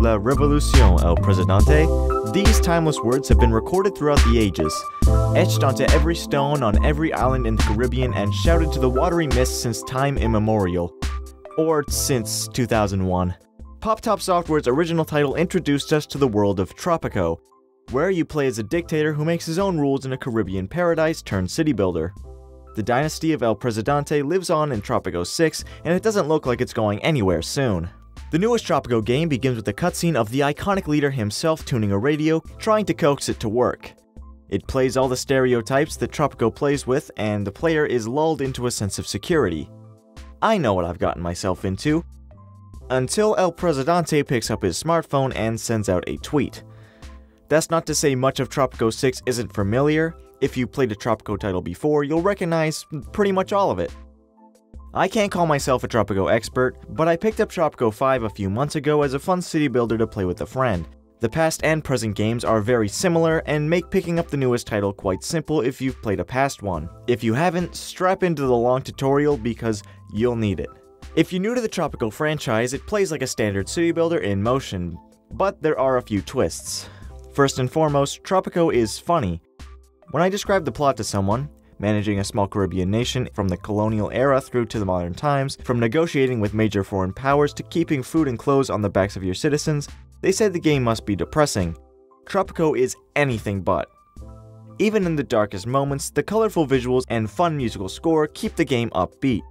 la revolución, el Presidente. These timeless words have been recorded throughout the ages, etched onto every stone on every island in the Caribbean and shouted to the watery mist since time immemorial. Or since 2001. Poptop Software's original title introduced us to the world of Tropico, where you play as a dictator who makes his own rules in a Caribbean paradise turned city builder. The dynasty of El Presidente lives on in Tropico 6, and it doesn't look like it's going anywhere soon. The newest Tropico game begins with a cutscene of the iconic leader himself tuning a radio, trying to coax it to work. It plays all the stereotypes that Tropico plays with, and the player is lulled into a sense of security. I know what I've gotten myself into. Until El Presidente picks up his smartphone and sends out a tweet. That's not to say much of Tropico 6 isn't familiar. If you played a Tropico title before, you'll recognize pretty much all of it. I can't call myself a Tropico expert, but I picked up Tropico 5 a few months ago as a fun city builder to play with a friend. The past and present games are very similar and make picking up the newest title quite simple if you've played a past one. If you haven't, strap into the long tutorial because you'll need it. If you're new to the Tropico franchise, it plays like a standard city builder in motion, but there are a few twists. First and foremost, Tropico is funny. When I describe the plot to someone, managing a small Caribbean nation from the colonial era through to the modern times, from negotiating with major foreign powers to keeping food and clothes on the backs of your citizens, they said the game must be depressing. Tropico is anything but. Even in the darkest moments, the colorful visuals and fun musical score keep the game upbeat.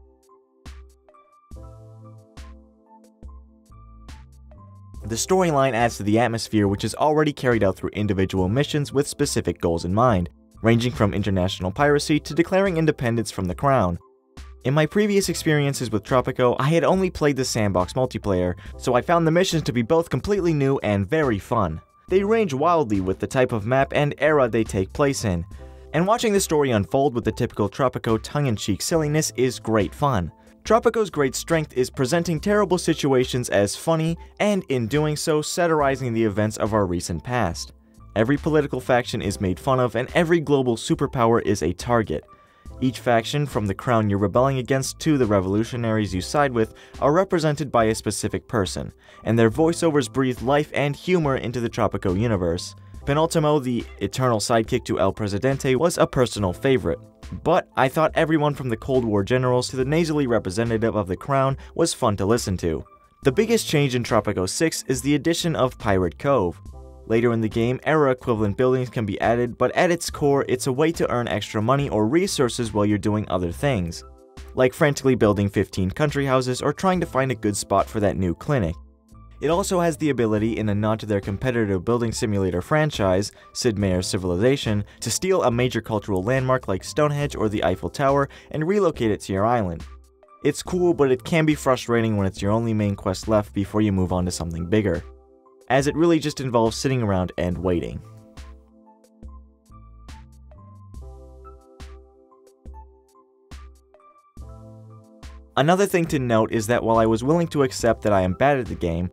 The storyline adds to the atmosphere, which is already carried out through individual missions with specific goals in mind, ranging from international piracy to declaring independence from the crown. In my previous experiences with Tropico, I had only played the sandbox multiplayer, so I found the missions to be both completely new and very fun. They range wildly with the type of map and era they take place in, and watching the story unfold with the typical Tropico tongue-in-cheek silliness is great fun. Tropico's great strength is presenting terrible situations as funny, and in doing so, satirizing the events of our recent past. Every political faction is made fun of, and every global superpower is a target. Each faction, from the crown you're rebelling against to the revolutionaries you side with, are represented by a specific person, and their voiceovers breathe life and humor into the Tropico universe. Penultimo, the eternal sidekick to El Presidente, was a personal favorite. But I thought everyone from the Cold War generals to the nasally representative of the crown was fun to listen to. The biggest change in Tropico 6 is the addition of Pirate Cove. Later in the game, era-equivalent buildings can be added, but at its core, it's a way to earn extra money or resources while you're doing other things, like frantically building 15 country houses or trying to find a good spot for that new clinic. It also has the ability, in a nod to their competitive building simulator franchise, Sid Meier's Civilization, to steal a major cultural landmark like Stonehenge or the Eiffel Tower and relocate it to your island. It's cool, but it can be frustrating when it's your only main quest left before you move on to something bigger, as it really just involves sitting around and waiting. Another thing to note is that while I was willing to accept that I am bad at the game,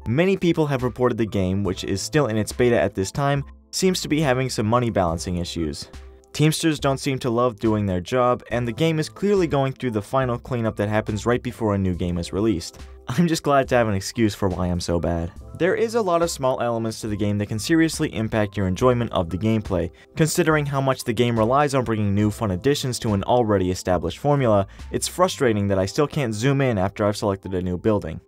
many people have reported the game, which is still in its beta at this time, seems to be having some money balancing issues. Teamsters don't seem to love doing their job, and the game is clearly going through the final cleanup that happens right before a new game is released. I'm just glad to have an excuse for why I'm so bad. There is a lot of small elements to the game that can seriously impact your enjoyment of the gameplay. Considering how much the game relies on bringing new fun additions to an already established formula, it's frustrating that I still can't zoom in after I've selected a new building.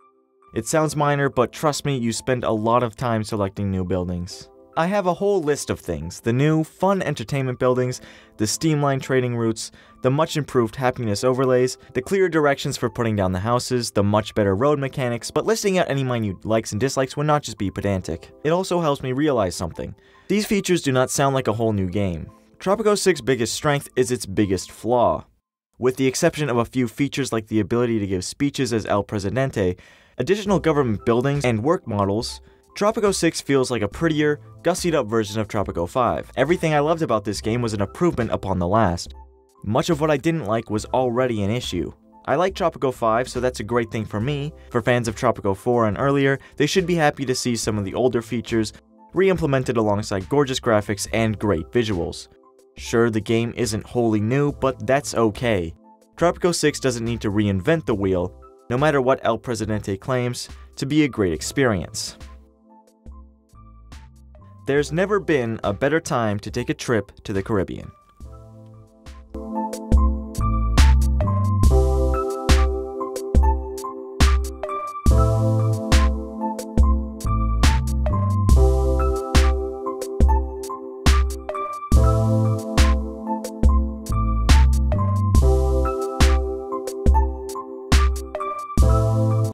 It sounds minor, but trust me, you spend a lot of time selecting new buildings. I have a whole list of things: the new, fun entertainment buildings, the streamlined trading routes, the much improved happiness overlays, the clear directions for putting down the houses, the much better road mechanics, but listing out any minute likes and dislikes would not just be pedantic. It also helps me realize something. These features do not sound like a whole new game. Tropico 6's biggest strength is its biggest flaw. With the exception of a few features like the ability to give speeches as El Presidente, additional government buildings, and work models, Tropico 6 feels like a prettier, gussied up version of Tropico 5. Everything I loved about this game was an improvement upon the last. Much of what I didn't like was already an issue. I like Tropico 5, so that's a great thing for me. For fans of Tropico 4 and earlier, they should be happy to see some of the older features re-implemented alongside gorgeous graphics and great visuals. Sure, the game isn't wholly new, but that's okay. Tropico 6 doesn't need to reinvent the wheel, no matter what El Presidente claims, to be a great experience. There's never been a better time to take a trip to the Caribbean.